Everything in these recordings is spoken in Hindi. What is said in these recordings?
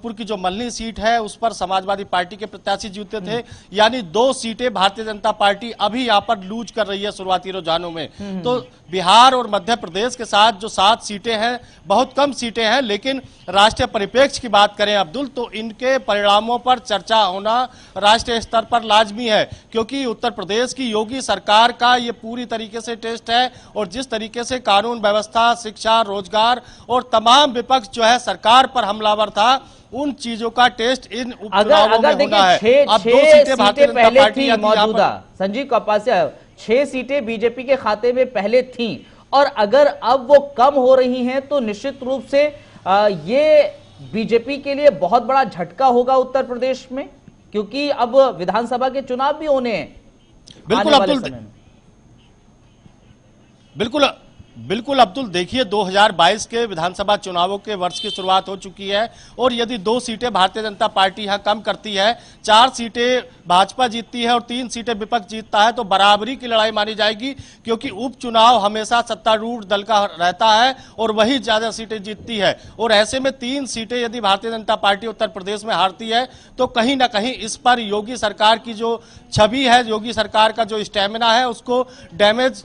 पुर की जो मल्हनी सीट है उस पर समाजवादी पार्टी के प्रत्याशी जीते थे, यानी 2 सीटें भारतीय जनता पार्टी अभी यहां पर लूज कर रही है शुरुआती रुझानों में। तो बिहार और मध्य प्रदेश के साथ जो 7 सीटें हैं बहुत कम सीटें हैं, लेकिन राष्ट्रीय परिप्रेक्ष्य की बात करें अब्दुल, तो इनके परिणामों पर चर्चा होना राष्ट्रीय स्तर पर लाजमी है, क्योंकि उत्तर प्रदेश की योगी सरकार का ये पूरी तरीके से टेस्ट है। और जिस तरीके से कानून व्यवस्था, शिक्षा, रोजगार और तमाम विपक्ष जो है सरकार पर हमलावर था, उन चीजों का टेस्ट इन उपचुनावों में होना है। अब 2 सीटें भारतीय जनता पार्टी मौजूदा संजीव कपासिया 6 सीटें बीजेपी के खाते में पहले थी, और अगर अब वो कम हो रही हैं तो निश्चित रूप से ये बीजेपी के लिए बहुत बड़ा झटका होगा उत्तर प्रदेश में, क्योंकि अब विधानसभा के चुनाव भी होने हैं। बिल्कुल अब्दुल, बिल्कुल अब्दुल, देखिए 2022 के विधानसभा चुनावों के वर्ष की शुरुआत हो चुकी है, और यदि 2 सीटें भारतीय जनता पार्टी यहां कम करती है, 4 सीटें भाजपा जीतती है और 3 सीटें विपक्ष जीतता है, तो बराबरी की लड़ाई मानी जाएगी, क्योंकि उपचुनाव हमेशा सत्तारूढ़ दल का रहता है और वही ज्यादा सीटें जीतती है। और ऐसे में 3 सीटें यदि भारतीय जनता पार्टी उत्तर प्रदेश में हारती है, तो कहीं ना कहीं इस पर योगी सरकार की जो छवि है, योगी सरकार का जो स्टेमिना है, उसको डैमेज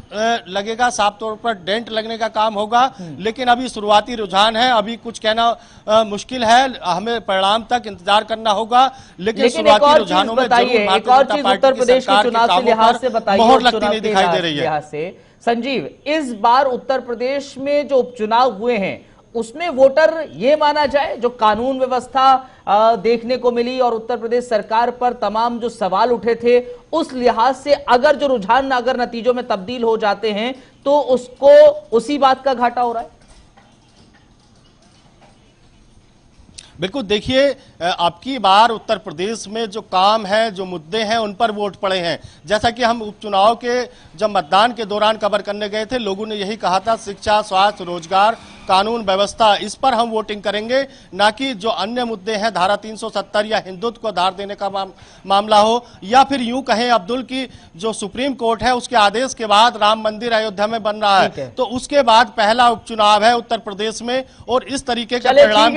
लगेगा, साफ तौर पर डेंट लगने का काम होगा। लेकिन अभी शुरुआती रुझान है, अभी कुछ कहना मुश्किल है, हमें परिणाम तक इंतजार करना होगा। लेकिन शुरुआती रुझानों में एक और चीज उत्तर प्रदेश के चुनाव के लिहाज से बताइए, मोहर लगती नहीं दिखाई दे रही है। संजीव, इस बार उत्तर प्रदेश में जो उपचुनाव हुए हैं उसमें वोटर ये माना जाए जो कानून व्यवस्था देखने को मिली और उत्तर प्रदेश सरकार पर तमाम जो सवाल उठे थे, उस लिहाज से अगर जो रुझान अगर नतीजों में तब्दील हो जाते हैं तो उसको उसी बात का घाटा हो रहा है? बिल्कुल, देखिए अब की बार उत्तर प्रदेश में जो काम है, जो मुद्दे हैं, उन पर वोट पड़े हैं। जैसा कि हम उपचुनाव के जब मतदान के दौरान कवर करने गए थे, लोगों ने यही कहा था, शिक्षा, स्वास्थ्य, रोजगार, कानून व्यवस्था, इस पर हम वोटिंग करेंगे, ना कि जो अन्य मुद्दे हैं, धारा 370 या हिंदुत्व को आधार देने का मामला हो, या फिर यूं कहें अब्दुल की जो सुप्रीम कोर्ट है उसके आदेश के बाद राम मंदिर अयोध्या में बन रहा है, तो उसके बाद पहला उपचुनाव है उत्तर प्रदेश में। और इस तरीके के परिणाम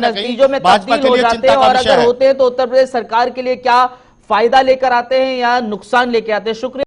नतीजों में तब्दील हो जाते हैं, और अगर होते हैं तो उत्तर प्रदेश सरकार के लिए क्या फायदा लेकर आते हैं या नुकसान लेकर आते हैं? शुक्रिया।